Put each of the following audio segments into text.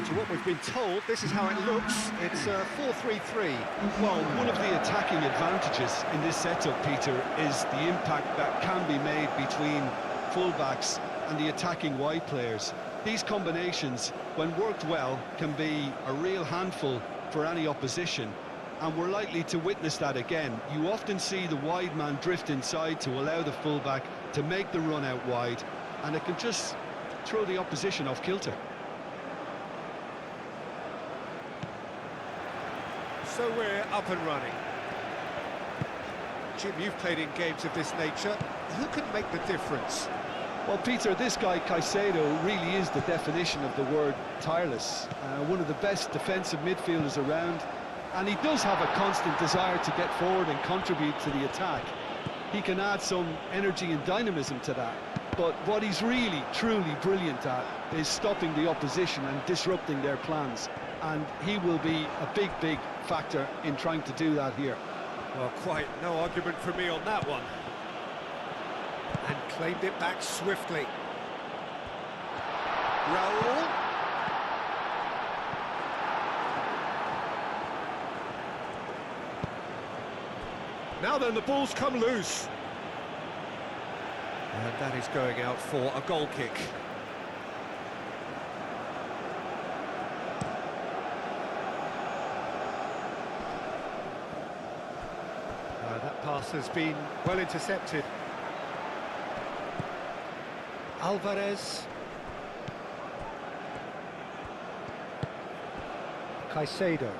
to what we've been told, this is how it looks. It's 4-3-3. Well, one of the attacking advantages in this setup, Peter, is the impact that can be made between fullbacks and the attacking wide players. These combinations, when worked well, can be a real handful for any opposition, and we're likely to witness that again. You often see the wide man drift inside to allow the fullback to make the run out wide, and it can just throw the opposition off kilter. So we're up and running. Jim, you've played in games of this nature. Who can make the difference? Well, Peter, this guy Caicedo really is the definition of the word tireless. One of the best defensive midfielders around, and he does have a constant desire to get forward and contribute to the attack. He can add some energy and dynamism to that, but what he's really, truly brilliant at is stopping the opposition and disrupting their plans, and he will be a big, big factor in trying to do that here. Well, quite no argument from me on that one. And claimed it back swiftly. Raul. Now then, the ball's come loose. And that is going out for a goal kick. That pass has been well intercepted. Alvarez. Caicedo.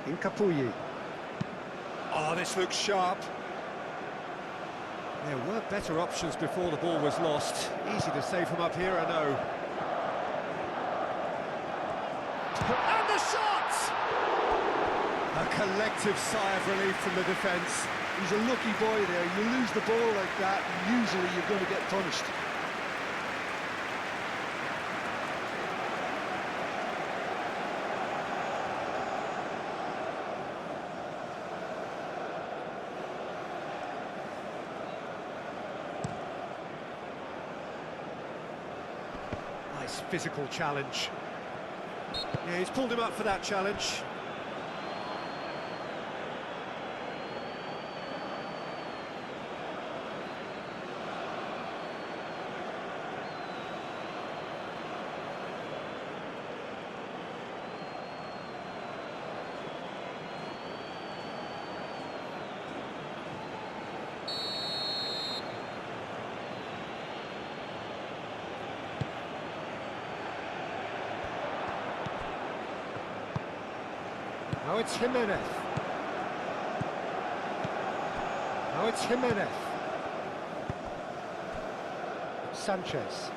Incapuyi. Oh, this looks sharp. There were better options before the ball was lost. Easy to say from up here, I know. And the shot! A collective sigh of relief from the defence. He's a lucky boy there. You lose the ball like that, and usually you're going to get punished. Nice physical challenge. Yeah, he's pulled him up for that challenge. Now it's Jimenez. Now it's Jimenez. Sanchez.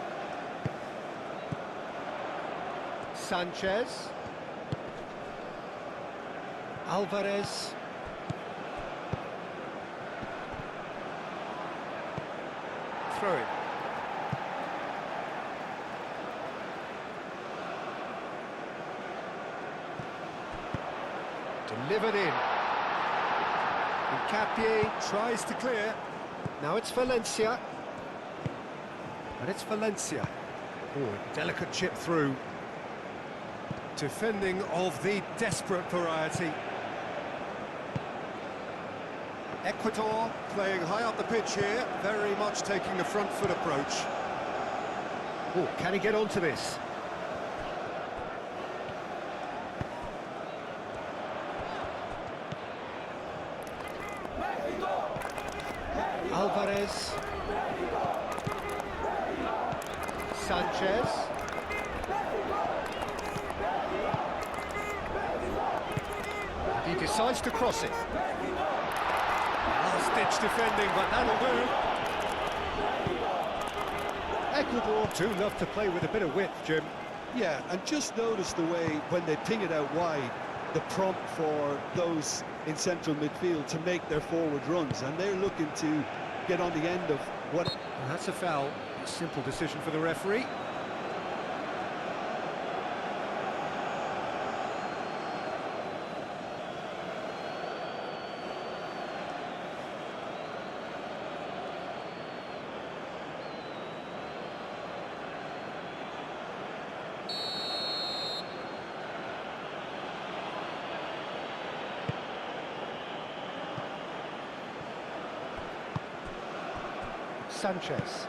Sanchez. Alvarez. Throw it. Delivered in. Hincapié tries to clear. Now it's Valencia. And it's Valencia. Oh, delicate chip through. Defending of the desperate variety. Ecuador playing high up the pitch here, very much taking the front foot approach. Oh, can he get onto this? Alvarez. Sanchez. He decides to cross it. Last-ditch defending, but that'll do. Ecuador do love to play with a bit of width, Jim. Yeah, and just notice the way, when they ping it out wide, the prompt for those in central midfield to make their forward runs, and they're looking to get on the end of what... And that's a foul. A simple decision for the referee. Sanchez.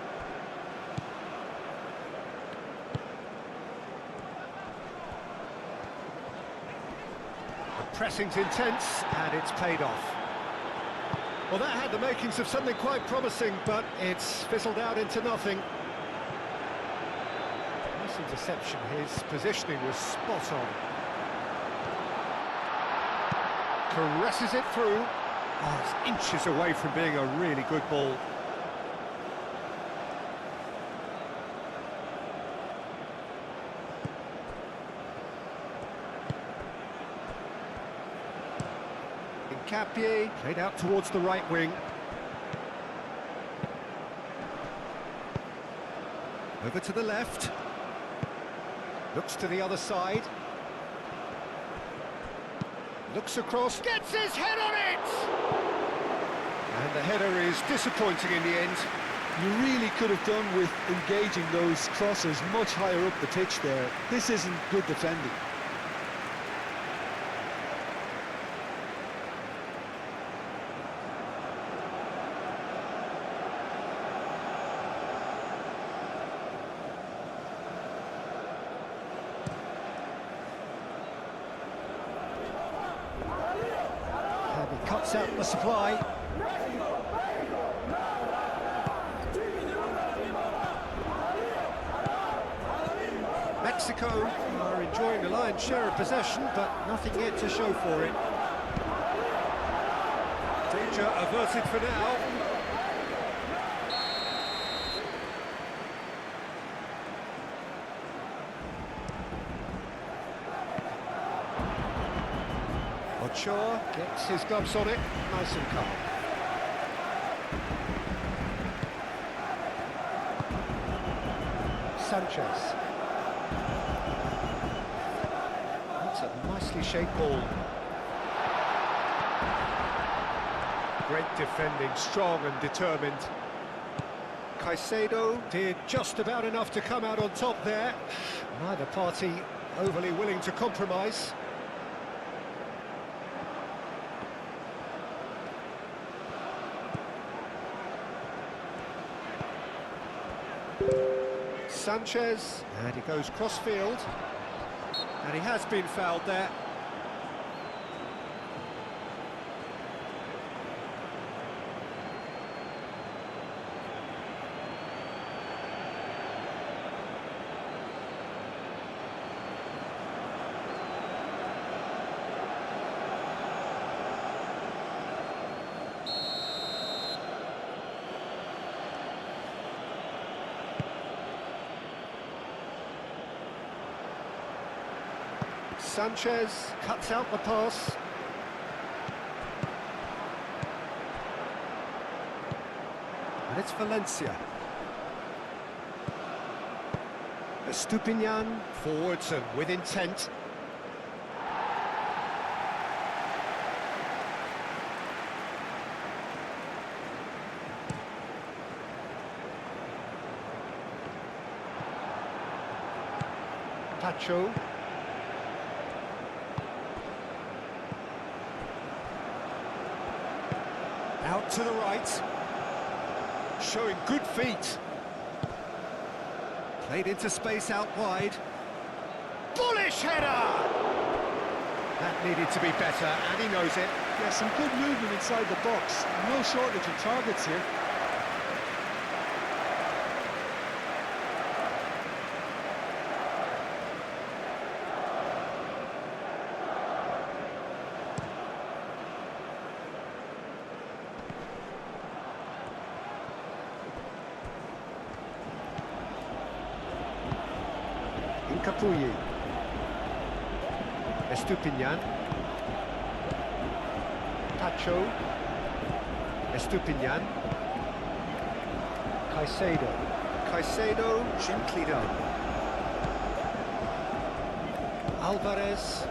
The pressing's intense, and it's paid off. Well, that had the makings of something quite promising, but it's fizzled out into nothing. Nice interception. His positioning was spot on. Caresses it through. Oh, it's inches away from being a really good ball. Capier played out towards the right wing. Over to the left. Looks to the other side. Looks across, gets his head on it! And the header is disappointing in the end. You really could have done with engaging those crosses much higher up the pitch there. This isn't good defending. Cuts out the supply. Mexico are enjoying the lion's share of possession, but nothing yet to show for it. Danger averted for now. Ochoa gets his gloves on it, nice and calm. Sanchez. That's a nicely shaped ball. Great defending, strong and determined. Caicedo did just about enough to come out on top there. Neither party overly willing to compromise. Sanchez, and he goes cross-field, and he has been fouled there. Sanchez cuts out the pass. And it's Valencia. Estupinian forwards and with intent. Pacho. Out to the right, showing good feet. Played into space out wide. Bullish header! That needed to be better, and he knows it. Yeah, some good movement inside the box. No shortage of targets here. Capuyi. Estupinian. Pacho. Estupinian. Caicedo. Caicedo, gently done. Alvarez.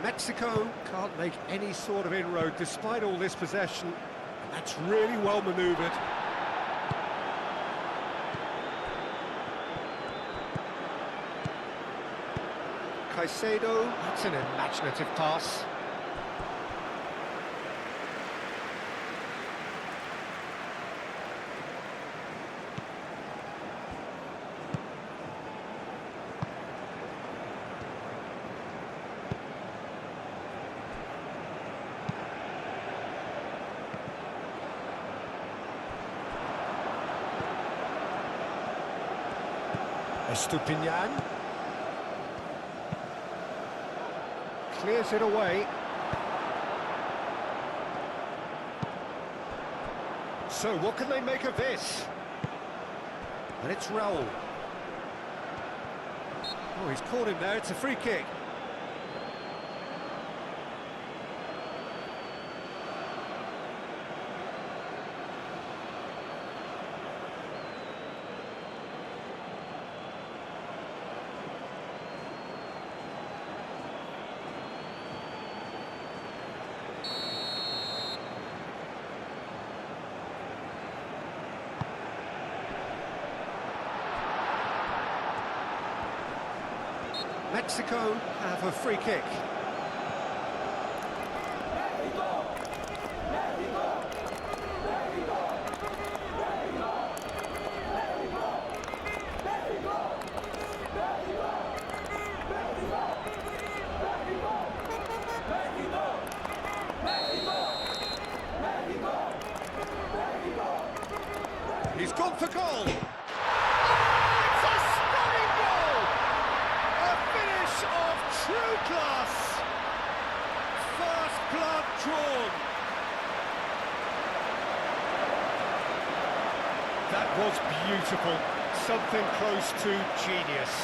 Mexico can't make any sort of inroad despite all this possession. And that's really well manoeuvred. Caicedo, that's an imaginative pass. Estupinian. Clears it away. So what can they make of this? And it's Raul. Oh, he's caught him there, it's a free kick. Mexico have a free kick. He's gone for goal. It's a stunning goal! A finish of true class. First blood drawn. That was beautiful. Something close to genius.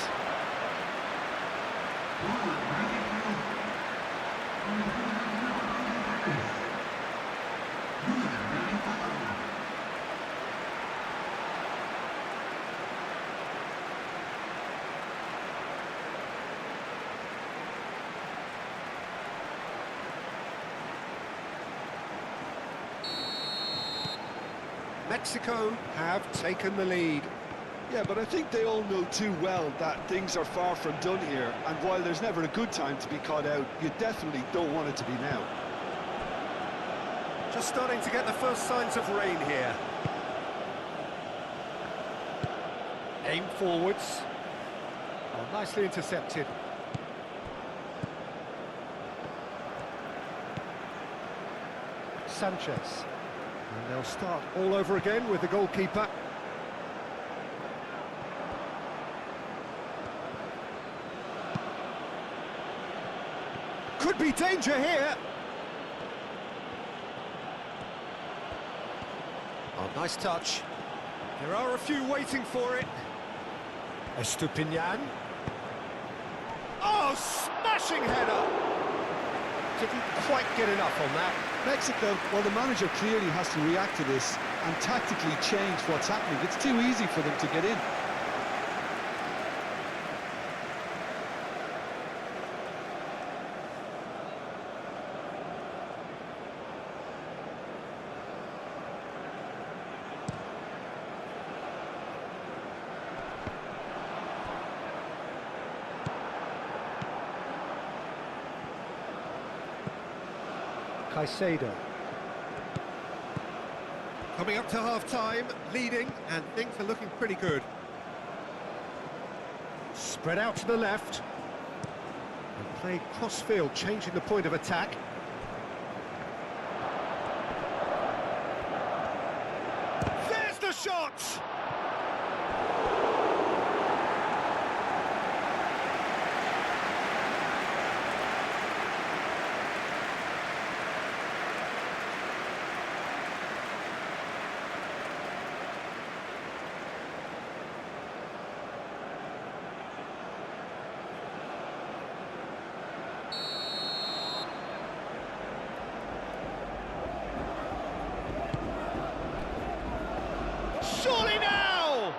Mexico have taken the lead. Yeah, but I think they all know too well that things are far from done here, and while there's never a good time to be caught out, you definitely don't want it to be now. Just starting to get the first signs of rain here. Aim forwards. Oh, nicely intercepted. Sanchez. And they'll start all over again with the goalkeeper. Could be danger here. Oh, nice touch. There are a few waiting for it. Estupinian. Oh, smashing header! Didn't quite get enough on that. Mexico, well, the manager clearly has to react to this and tactically change what's happening. It's too easy for them to get in. Caicedo. Coming up to half-time, leading, and things are looking pretty good. Spread out to the left. And played cross-field, changing the point of attack. There's the shot! Surely now!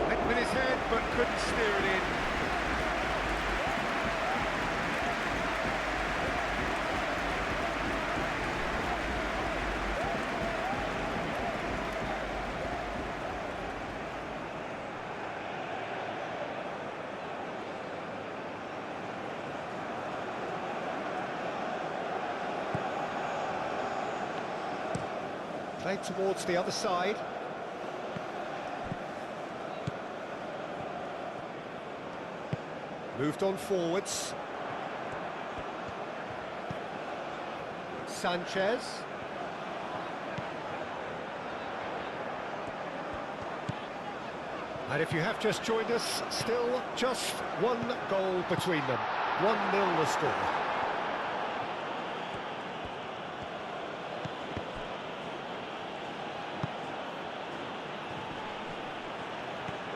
Went with his head, but couldn't steer it in. Played towards the other side. Moved on forwards. Sanchez. And if you have just joined us, still just one goal between them. 1-0 the score.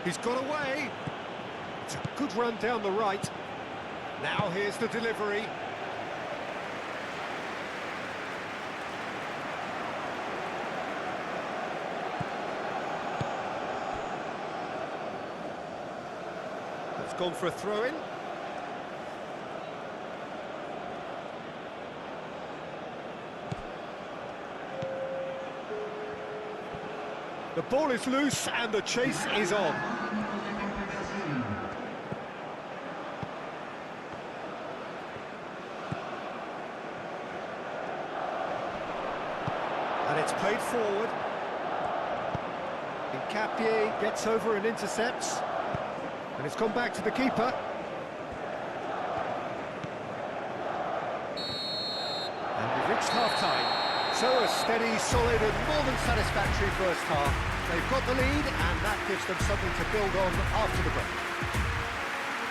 He's got away. It's a good run down the right. Now here's the delivery. It's gone for a throw-in. The ball is loose and the chase is on. And it's played forward. Hincapié gets over and intercepts. And it's gone back to the keeper. And we've reached half-time. So a steady, solid and more than satisfactory first half. They've got the lead and that gives them something to build on after the break.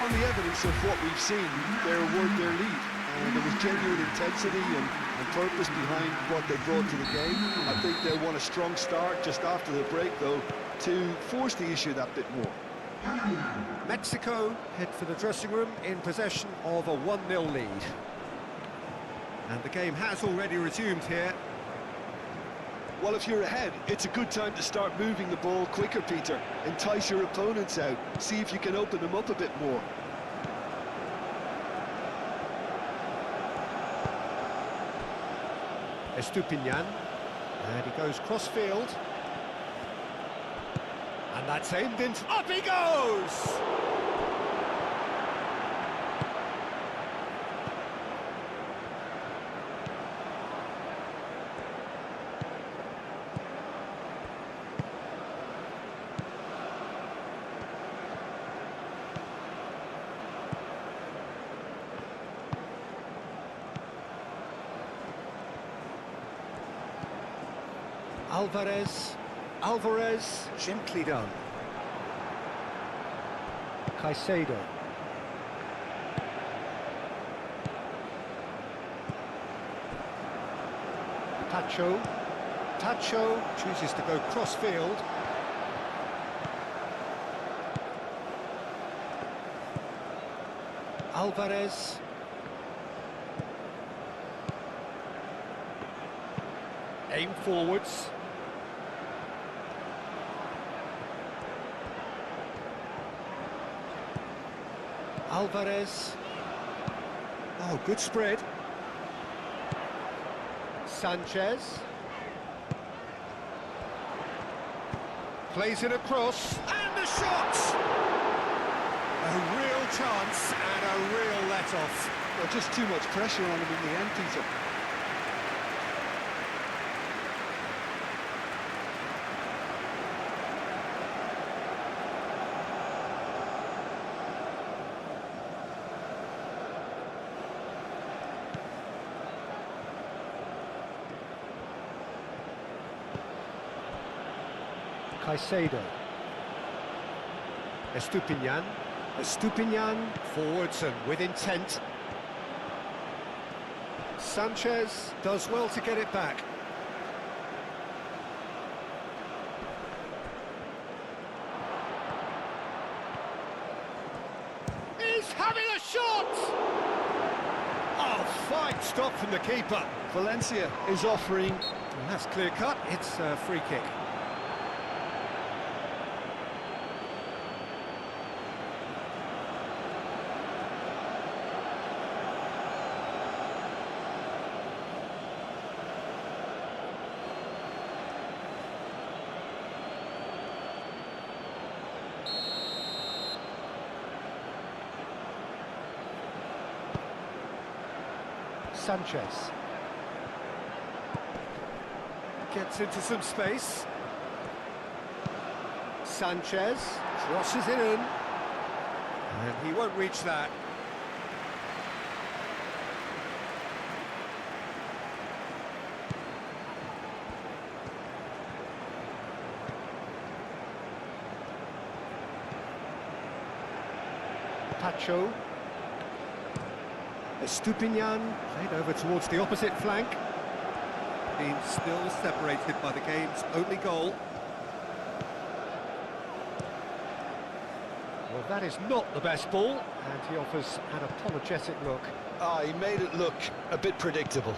On the evidence of what we've seen, they're worth their lead. There was genuine intensity and purpose behind what they brought to the game. I think they'll want a strong start just after the break, though, to force the issue that bit more. Mexico head for the dressing room in possession of a 1-0 lead. And the game has already resumed here. Well, if you're ahead, it's a good time to start moving the ball quicker, Peter. Entice your opponents out. See if you can open them up a bit more. Estupinian. And he goes cross-field. And that's aimed into... Up he goes! Alvarez, gently done. Caicedo. Tacho chooses to go cross-field. Alvarez. Aim forwards. Alvarez. Oh, good spread. Sanchez. Plays it across, and the shot! A real chance and a real let-off. Well, just too much pressure on him in the end, Peter. Caicedo. Estupinian forwards and with intent. Sanchez does well to get it back. He's having a shot! Oh, fine stop from the keeper. Valencia is offering... And that's clear cut, it's a free kick. Sanchez gets into some space. Sanchez crosses it in, and he won't reach that. Pacho. Estupinian played over towards the opposite flank. Being still separated by the game's only goal. Well, that is not the best ball, and he offers an apologetic look. He made it look a bit predictable.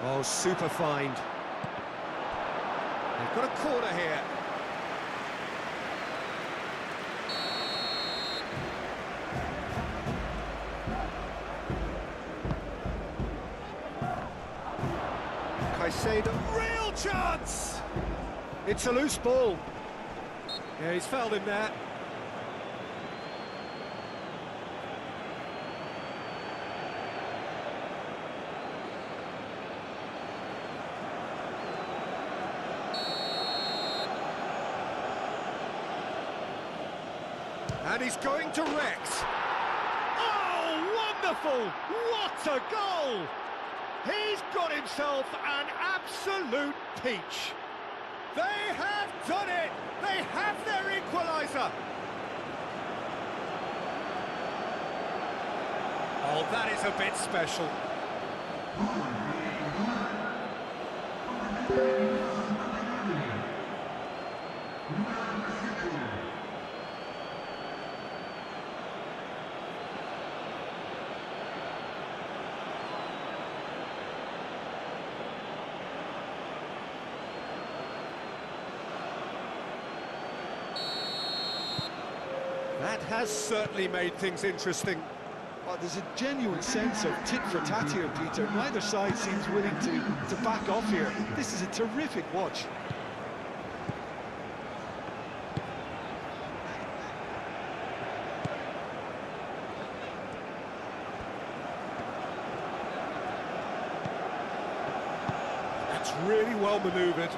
Oh, super find. They've got a corner here. Caicedo, real chance! It's a loose ball. Yeah, he's fouled him there. And he's going to Rex. Oh, wonderful! What a goal! He's got himself an absolute peach. They have done it! They have their equaliser! Oh, that is a bit special. That has certainly made things interesting. Oh, there's a genuine sense of tit-for-tat here, Peter. Neither side seems willing to back off here. This is a terrific watch. That's really well manoeuvred.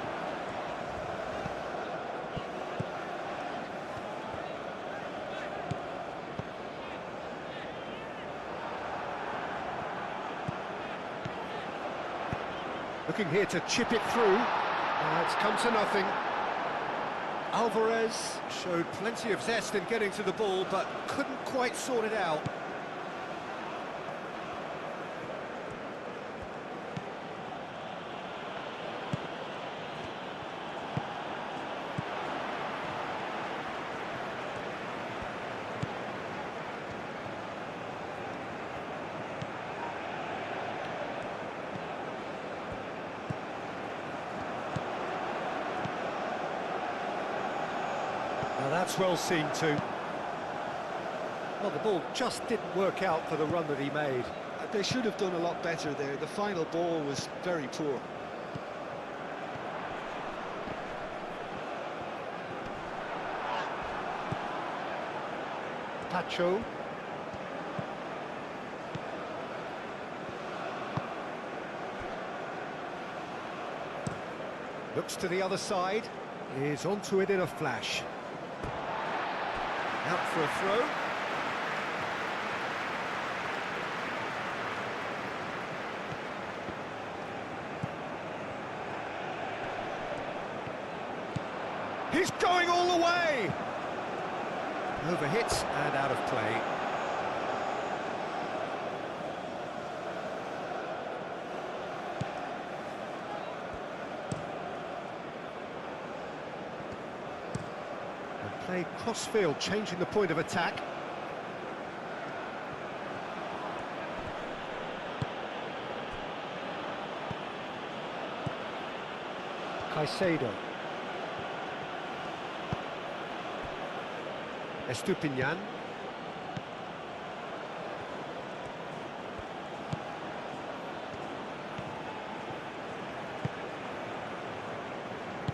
Looking here to chip it through. It's come to nothing. Alvarez showed plenty of zest in getting to the ball, but couldn't quite sort it out. Now that's well seen too. Well, the ball just didn't work out for the run that he made. They should have done a lot better there. The final ball was very poor. Pacho. Looks to the other side. Is onto it in a flash. Out for a throw. He's going all the way! Overhit and out of play. Play cross-field, changing the point of attack. Caicedo. Estupinian.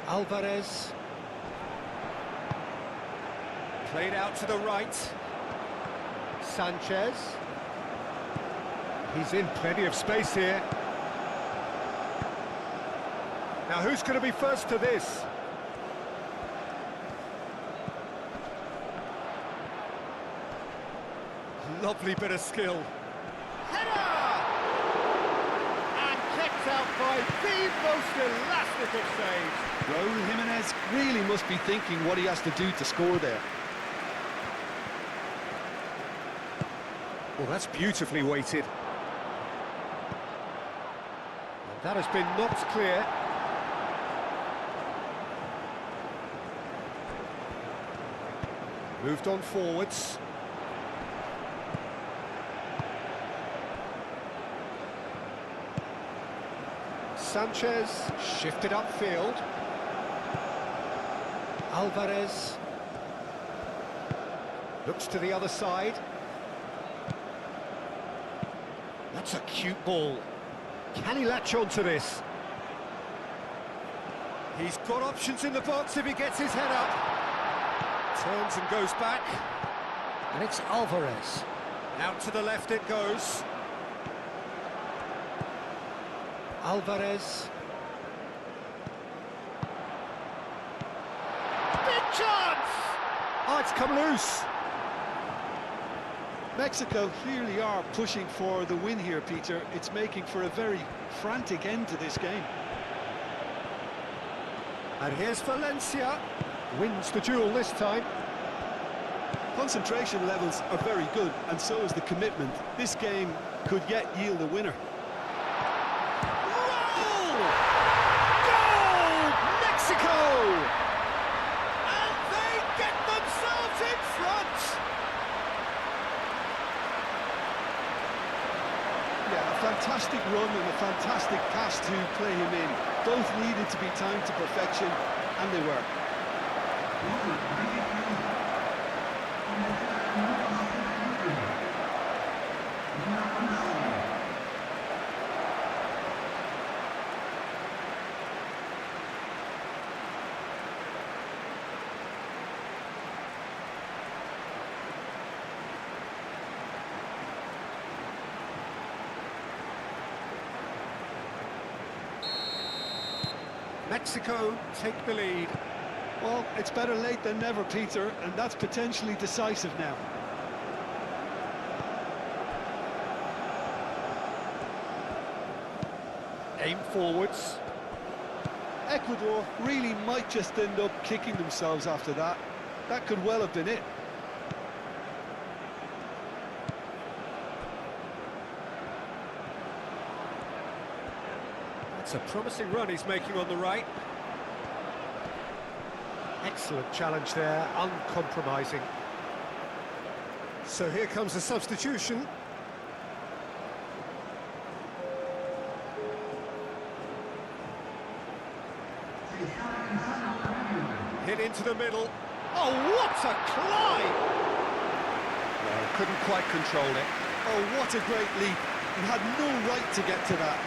Alvarez. Played out to the right. Sanchez. He's in plenty of space here. Now who's going to be first to this? Lovely bit of skill. Header! And kept out by the most elastic of saves. Raúl Jiménez really must be thinking what he has to do to score there. Well, that's beautifully weighted. And that has been knocked clear. Moved on forwards. Sanchez shifted upfield. Alvarez looks to the other side. That's a cute ball. Can he latch on to this? He's got options in the box if he gets his head up. Turns and goes back. And it's Alvarez. Out to the left it goes. Alvarez. Big chance! Oh, it's come loose. Mexico clearly are pushing for the win here, Peter. It's making for a very frantic end to this game. And here's Valencia. Wins the duel this time. Concentration levels are very good, and so is the commitment. This game could yet yield a winner. Goal! Goal! Mexico! And they get themselves in front! Yeah, a fantastic run and a fantastic pass to play him in. Both needed to be timed to perfection, and they were. Mexico take the lead. Well, it's better late than never, Peter, and that's potentially decisive now. Aim forwards. Ecuador really might just end up kicking themselves after that. That could well have been it. It's a promising run he's making on the right. Excellent challenge there, uncompromising. So here comes a substitution. Hit into the middle. Oh, what a climb! Well, couldn't quite control it. Oh, what a great leap. He had no right to get to that.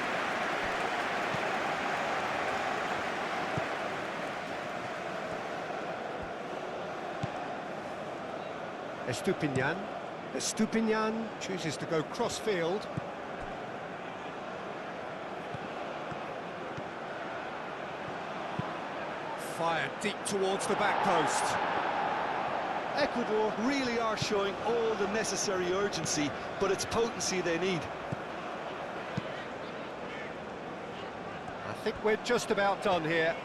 Estupinian chooses to go cross-field. Fired deep towards the back post. Ecuador really are showing all the necessary urgency, but it's potency they need. I think we're just about done here.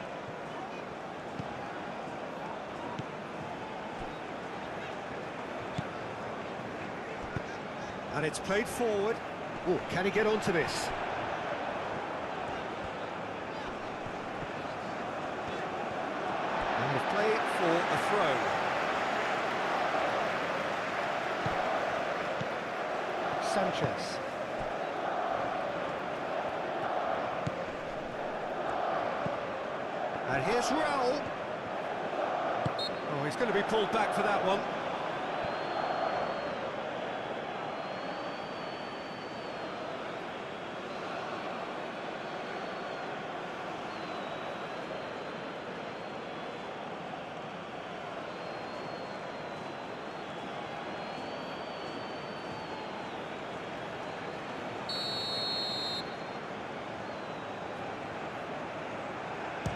And it's played forward. Oh, can he get onto this? And he'll play it for a throw. Sanchez. And here's Raul. Oh, he's going to be pulled back for that one.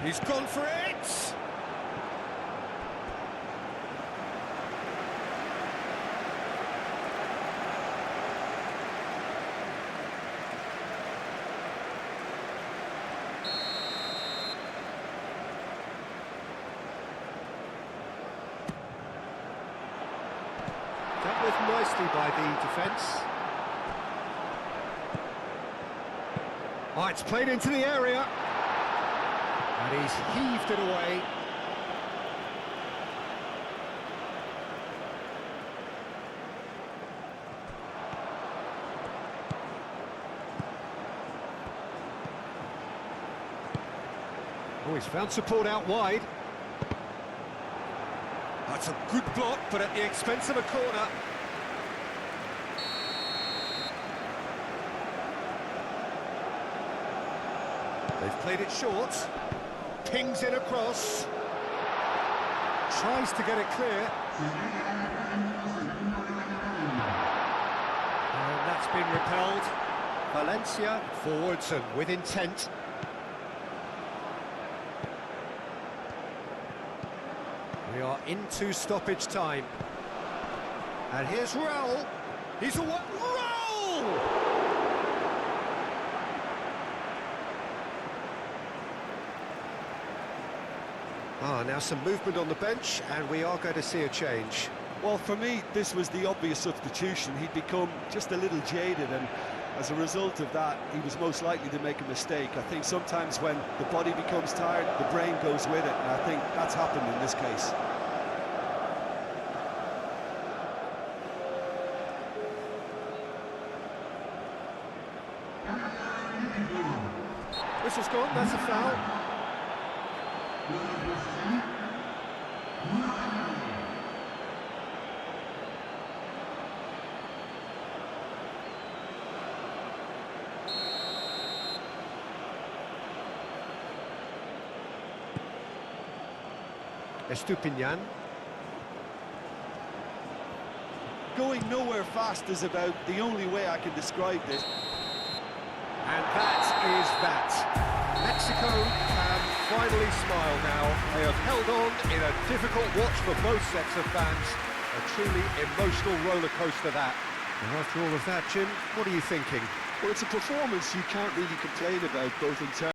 He's gone for it! Dealt with nicely by the defence. Oh, it's played into the area. And he's heaved it away. Oh, he's found support out wide. That's a good block, but at the expense of a corner. They've played it short. Pings it across. Tries to get it clear. And that's been repelled. Valencia forwards and with intent. We are into stoppage time. And here's Raul. He's a what? Raul! Now some movement on the bench, and we are going to see a change. Well, for me, this was the obvious substitution. He'd become just a little jaded, and as a result of that, he was most likely to make a mistake. I think sometimes when the body becomes tired, the brain goes with it, and I think that's happened in this case. Whistle's gone, that's a foul. Estupinian. Going nowhere fast is about the only way I can describe this. And that is that. Mexico can finally smile now. They have held on in a difficult watch for both sets of fans. A truly emotional roller coaster that. And after all of that, Jim, what are you thinking? Well, it's a performance you can't really complain about, both in terms